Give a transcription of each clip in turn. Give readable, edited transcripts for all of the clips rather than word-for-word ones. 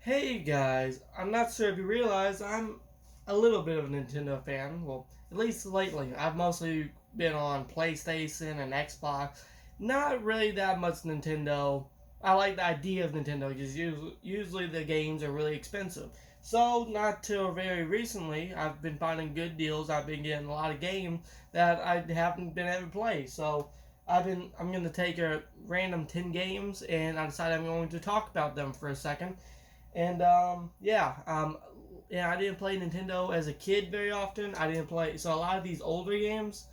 Hey guys, I'm not sure if you realize I'm a little bit of a Nintendo fan. Well, at least lately. I've mostly been on PlayStation and Xbox. Not really that much Nintendo. I like the idea of Nintendo because usually the games are really expensive. So, not till very recently, I've been finding good deals. I've been getting a lot of games that I haven't been able to play. So, I'm going to take a random 10 games and I decided I'm going to talk about them for a second. And I didn't play Nintendo as a kid very often. I didn't play so a lot of these older games.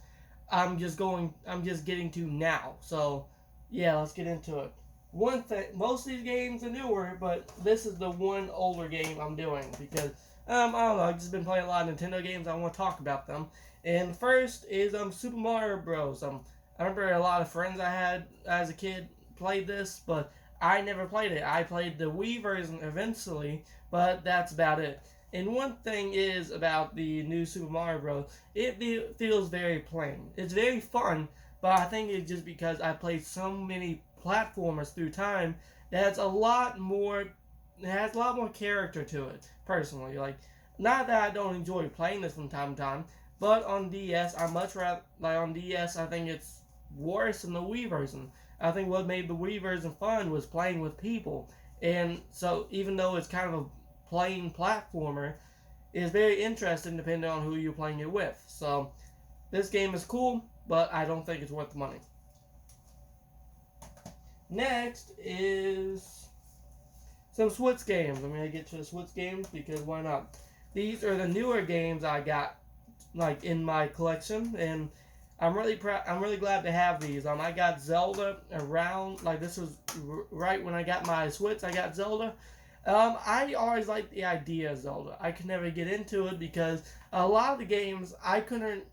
I'm just getting to now. So yeah, let's get into it. One thing, most of these games are newer, but this is the one older game I'm doing because I don't know. I've just been playing a lot of Nintendo games. I want to talk about them. And first is Super Mario Bros. I remember a lot of friends I had as a kid played this, but I never played it. I played the Wii version eventually, but that's about it. And one thing is about the new Super Mario Bros. It feels very plain. It's very fun, but I think it's just because I played so many platformers through time that it has a lot more character to it. Personally, like not that I don't enjoy playing this from time to time, but on DS I much rather like on DS I think it's worse than the Wii version. I think what made the Wii version fun was playing with people. And so even though it's kind of a plain platformer, it's very interesting depending on who you're playing it with. So this game is cool, but I don't think it's worth the money. Next is some Switch games. I'm gonna get to the Switch games because why not? These are the newer games I got like in my collection, and I'm really proud. I'm really glad to have these. I got Zelda around like this was right when I got my Switch. I got Zelda. I always liked the idea of Zelda. I could never get into it because a lot of the games I couldn't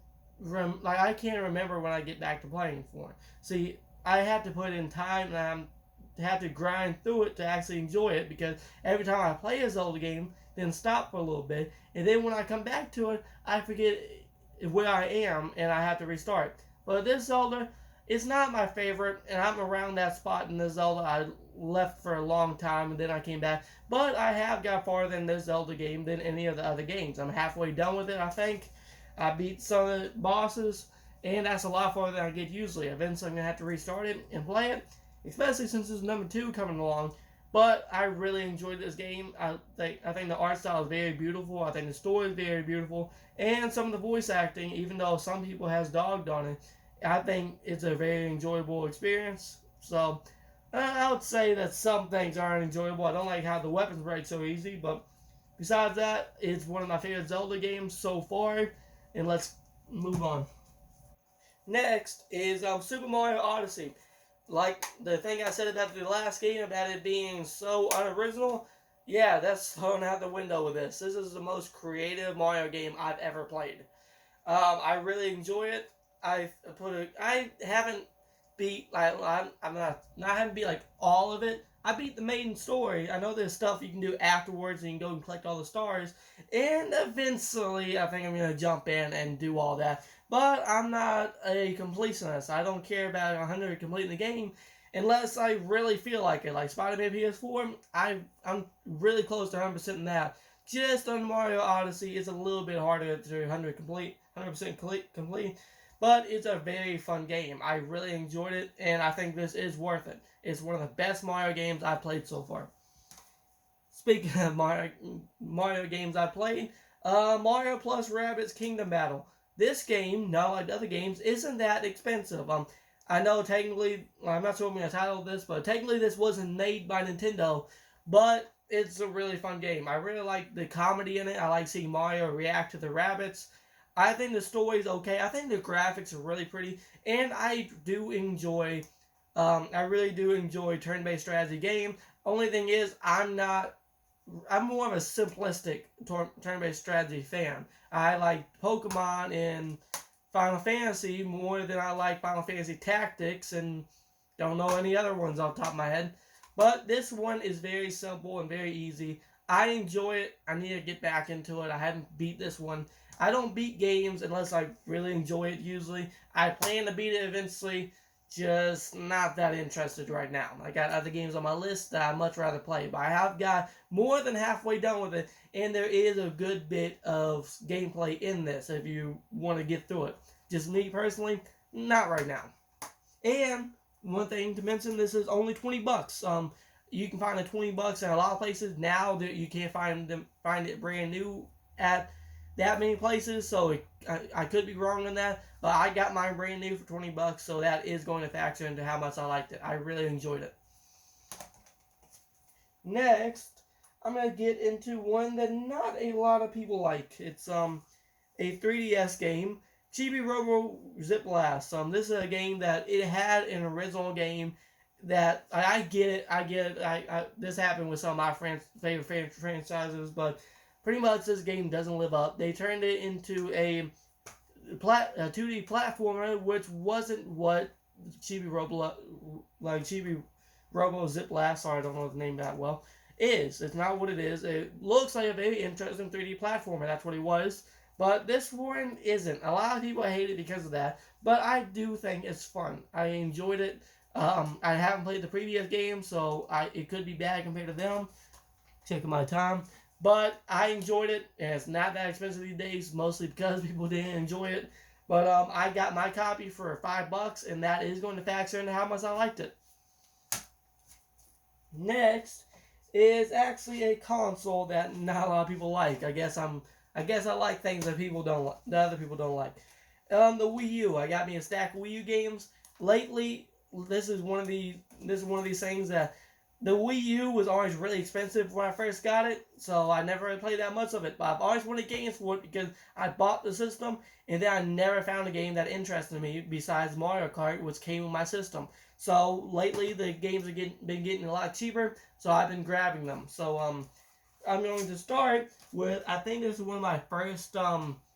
I can't remember when I get back to playing for. See, I had to put in time and I had to grind through it to actually enjoy it because every time I play a Zelda game, then stop for a little bit, and then when I come back to it, I forget where I am and I have to restart. But this Zelda, it's not my favorite, and I'm around that spot in this Zelda. I left for a long time and then I came back. But I have got farther in this Zelda game than any of the other games. I'm halfway done with it, I think. I beat some of the bosses, and that's a lot farther than I get usually. Eventually, I'm going to have to restart it and play it, especially since there's number 2 coming along. But I really enjoyed this game. I think the art style is very beautiful. I think the story is very beautiful, and some of the voice acting, even though some people has dogged on it, I think it's a very enjoyable experience. So I would say that some things aren't enjoyable. I don't like how the weapons break so easy, but besides that, it's one of my favorite Zelda games so far. And let's move on. Next is Super Mario Odyssey. Like the thing I said about the last game about it being so unoriginal, yeah, that's thrown out the window with this. This is the most creative Mario game I've ever played. I really enjoy it. I haven't beat I haven't beat like all of it. I beat the main story. I know there's stuff you can do afterwards, and you can go and collect all the stars. And eventually, I think I'm gonna jump in and do all that. But I'm not a completionist. I don't care about 100 completing the game unless I really feel like it. Like Spider-Man PS4, I'm really close to 100% in that. Just on Mario Odyssey, it's a little bit harder to 100% complete. But it's a very fun game. I really enjoyed it, and I think this is worth it. It's one of the best Mario games I've played so far. Speaking of Mario games I played, Mario plus Rabbids Kingdom Battle. This game, not like other games, isn't that expensive. I know technically, I'm not sure I'm going to title this, but technically this wasn't made by Nintendo, but it's a really fun game. I really like the comedy in it. I like seeing Mario react to the rabbits. I think the story is okay. I think the graphics are really pretty, and I really do enjoy turn-based strategy game. Only thing is, I'm more of a simplistic turn-based strategy fan. I like Pokemon and Final Fantasy more than I like Final Fantasy Tactics, and don't know any other ones off the top of my head. But this one is very simple and very easy. I enjoy it. I need to get back into it. I haven't beat this one. I don't beat games unless I really enjoy it usually. I plan to beat it eventually. just not that interested right now. I got other games on my list that I'd much rather play, but I have got more than halfway done with it, and there is a good bit of gameplay in this if you want to get through it. Just me personally, not right now. And one thing to mention, this is only $20. You can find it $20 in a lot of places now. That you can't find it brand new at that many places. So I could be wrong on that, but I got mine brand new for $20. So that is going to factor into how much I liked it. I really enjoyed it. Next, I'm gonna get into one that not a lot of people like. It's a 3DS game, Chibi Robo Zip Blast. This is a game that it had an original game that I get it. This happened with some of my favorite franchises, but pretty much this game doesn't live up. They turned it into a 2D platformer, which wasn't what Chibi Robo Zip Blast. Sorry, I don't know the name that well. It's not what it is. It looks like a very interesting 3D platformer. That's what it was. But this one isn't. A lot of people hate it because of that. But I do think it's fun. I enjoyed it. I haven't played the previous game, so it could be bad compared to them. Taking my time. But I enjoyed it, and it's not that expensive these days, mostly because people didn't enjoy it. But I got my copy for $5, and that is going to factor into how much I liked it. Next is actually a console that not a lot of people like. I guess I like things that other people don't like. The Wii U. I got me a stack of Wii U games. Lately, this is one of these things that the Wii U was always really expensive when I first got it, so I never really played that much of it. But I've always wanted games for it because I bought the system, and then I never found a game that interested me besides Mario Kart, which came with my system. So lately, the games have been getting a lot cheaper, so I've been grabbing them. So I'm going to start with, I think this is one of my first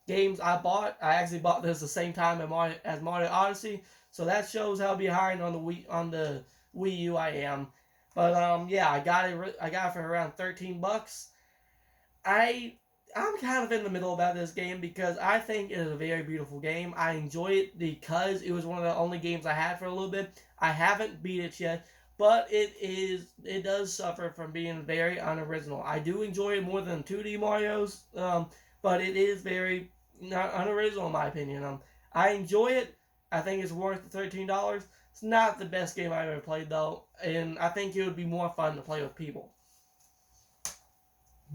games I bought. I actually bought this the same time as Mario Odyssey, so that shows how behind on the Wii U I am. But yeah, I got it for around $13. I'm kind of in the middle about this game because I think it is a very beautiful game. I enjoy it because it was one of the only games I had for a little bit. I haven't beat it yet, but it does suffer from being very unoriginal. I do enjoy it more than 2D Mario's, but it is very not unoriginal in my opinion. I enjoy it. I think it's worth the $13. It's not the best game I've ever played though, and I think it would be more fun to play with people.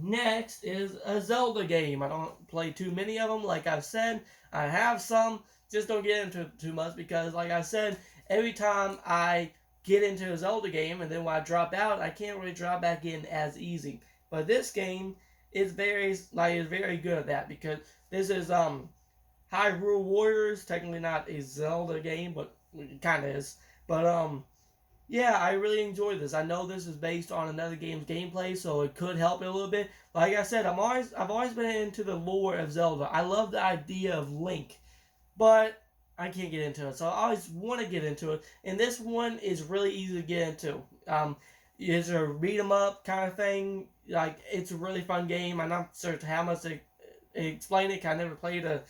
Next is a Zelda game. I don't play too many of them, like I've said. I have some, just don't get into it too much because, like I said, every time I get into a Zelda game and then when I drop out, I can't really drop back in as easy. But this game is very good at that because this is Hyrule Warriors. Technically not a Zelda game, but it kind of is. But yeah, I really enjoy this. I know this is based on another game's gameplay, so it could help it a little bit. Like I said, I've always been into the lore of Zelda. I love the idea of Link, but I can't get into it. So I always want to get into it, and this one is really easy to get into. It's a beat 'em up kind of thing. Like, it's a really fun game. I'm not sure how much to explain it. I never played a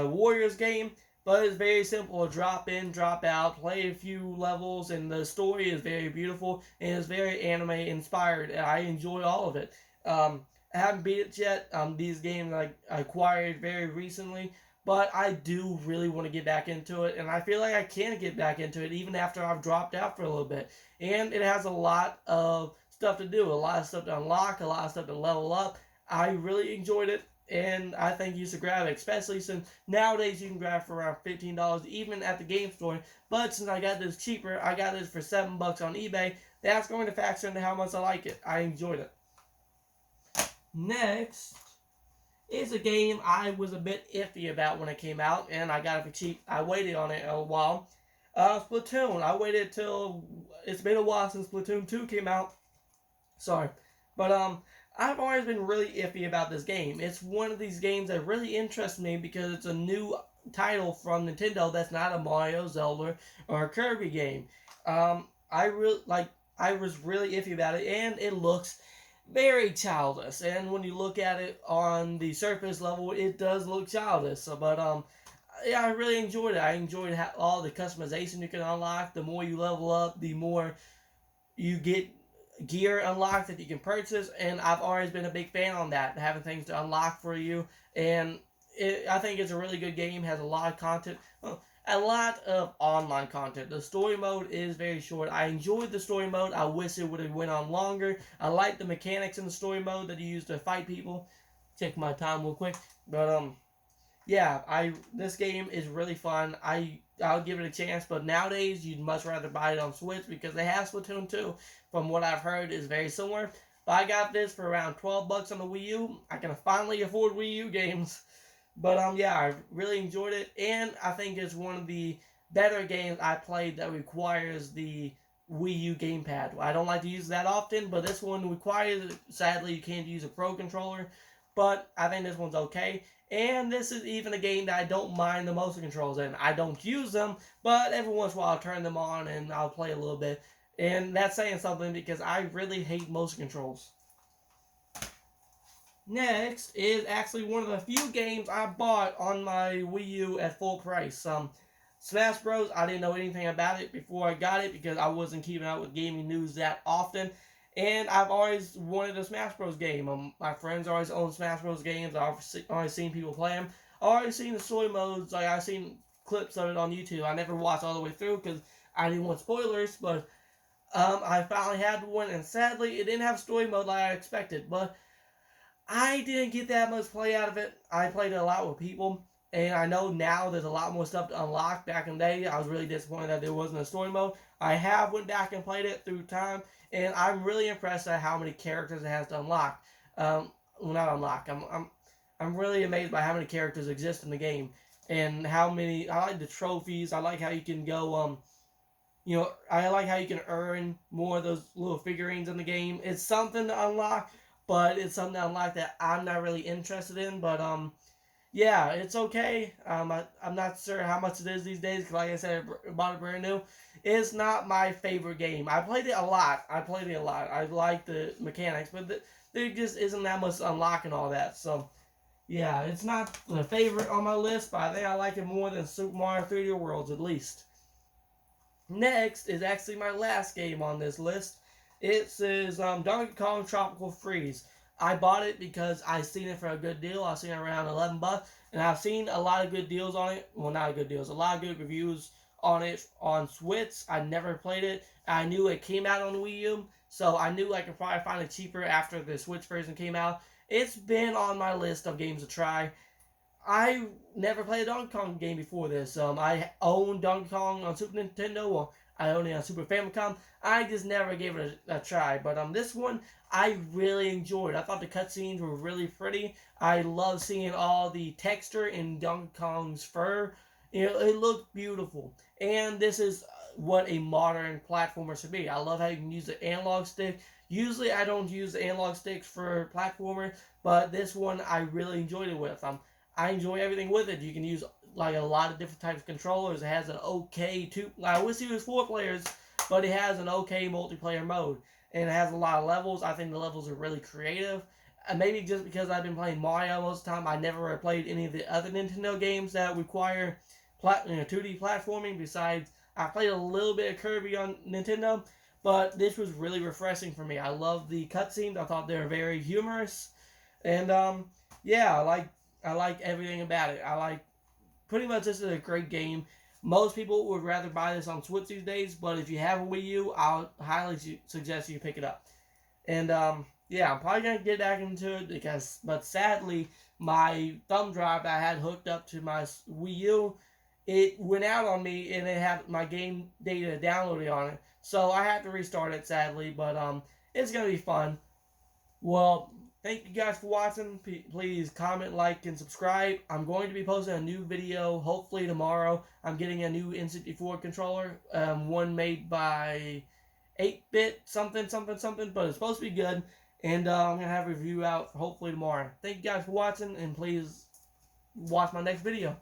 Warriors game. But it's very simple. Drop in, drop out, play a few levels, and the story is very beautiful and it's very anime inspired. I enjoy all of it. I haven't beat it yet. These games I acquired very recently, but I do really want to get back into it, and I feel like I can get back into it even after I've dropped out for a little bit. And it has a lot of stuff to do, a lot of stuff to unlock, a lot of stuff to level up. I really enjoyed it. And I think you should grab it, especially since nowadays you can grab it for around $15 even at the game store. But since I got this cheaper, I got this for $7 on eBay. That's going to factor into how much I like it. I enjoyed it. Next is a game I was a bit iffy about when it came out, and I got it for cheap. I waited on it a while. Splatoon. I waited till it's been a while since Splatoon 2 came out. Sorry, but I've always been really iffy about this game. It's one of these games that really interests me because it's a new title from Nintendo that's not a Mario, Zelda, or a Kirby game. I was really iffy about it, and it looks very childish. And when you look at it on the surface level, it does look childish. But yeah, I really enjoyed it. I enjoyed all the customization you can unlock. The more you level up, the more you get gear unlocked that you can purchase, and I've always been a big fan on that, having things to unlock for you. And I think it's a really good game. Has a lot of content, a lot of online content. The story mode is very short. I enjoyed the story mode. I wish it would have went on longer. I like the mechanics in the story mode that you use to fight people. Check my time real quick, but yeah, I this game is really fun. I'll give it a chance, but nowadays you'd much rather buy it on Switch because they have Splatoon 2. From what I've heard, is very similar. But I got this for around $12 on the Wii U. I can finally afford Wii U games. But yeah, I really enjoyed it, and I think it's one of the better games I played that requires the Wii U gamepad. I don't like to use that often, but this one requires it. Sadly, you can't use a Pro controller, but I think this one's okay. And this is even a game that I don't mind the motion controls in. I don't use them, but every once in a while I'll turn them on and I'll play a little bit. And that's saying something because I really hate motion controls. Next is actually one of the few games I bought on my Wii U at full price. Smash Bros. I didn't know anything about it before I got it because I wasn't keeping up with gaming news that often. And I've always wanted a Smash Bros. Game. My friends always own Smash Bros. Games. I've always seen people play them. I've already seen the story modes. Like I've seen clips of it on YouTube. I never watched all the way through because I didn't want spoilers. But I finally had one, and sadly, it didn't have story mode like I expected. But I didn't get that much play out of it. I played it a lot with people, and I know now there's a lot more stuff to unlock. Back in the day, I was really disappointed that there wasn't a story mode. I have went back and played it through time, and I'm really impressed at how many characters it has to unlock. Well, not unlock. I'm really amazed by how many characters exist in the game, and how many. I like the trophies. I like how you can go. I like how you can earn more of those little figurines in the game. It's something to unlock, but it's something to unlock that I'm not really interested in. But yeah, it's okay. I'm not sure how much it is these days. Cause like I said, I bought it brand new. It's not my favorite game. I played it a lot. I like the mechanics, but there just isn't that much unlocking all that. So yeah, it's not the favorite on my list, but I think I like it more than Super Mario 3D Worlds at least. Next is actually my last game on this list. It says Donkey Kong Tropical Freeze. I bought it because I seen it for a good deal. I seen it around $11, and I've seen a lot of good deals on it. Well, not good deals, a lot of good reviews on it on Switch. I never played it. I knew it came out on the Wii U, so I knew I could probably find it cheaper after the Switch version came out. It's been on my list of games to try. I never played a Donkey Kong game before this. I own Donkey Kong on Super Nintendo, or I own it on Super Famicom. I just never gave it a try. But this one, I really enjoyed. I thought the cutscenes were really pretty. I love seeing all the texture in Donkey Kong's fur. It looked beautiful. And this is what a modern platformer should be. I love how you can use the analog stick. Usually I don't use the analog sticks for platformer, but this one I really enjoyed it with. I enjoy everything with it. You can use like a lot of different types of controllers. It has an okay I wish it was 4 players, but it has an okay multiplayer mode, and it has a lot of levels. I think the levels are really creative. And maybe just because I've been playing Mario most of the time, I never played any of the other Nintendo games that require 2D platforming. Besides, I played a little bit of Kirby on Nintendo, but this was really refreshing for me. I love the cutscenes. I thought they were very humorous, and yeah, I like everything about it. I like pretty much this is a great game. Most people would rather buy this on Switch these days, but if you have a Wii U, I'll highly suggest you pick it up. And yeah, I'm probably gonna get back into it but sadly, my thumb drive that I had hooked up to my Wii U, it went out on me, and it had my game data downloaded on it. So I had to restart it, sadly. But it's gonna be fun. Well, thank you guys for watching. Please comment, like, and subscribe. I'm going to be posting a new video hopefully tomorrow. I'm getting a new N64 controller, one made by 8-bit something, but it's supposed to be good. And I'm going to have a review out hopefully tomorrow. Thank you guys for watching, and please watch my next video.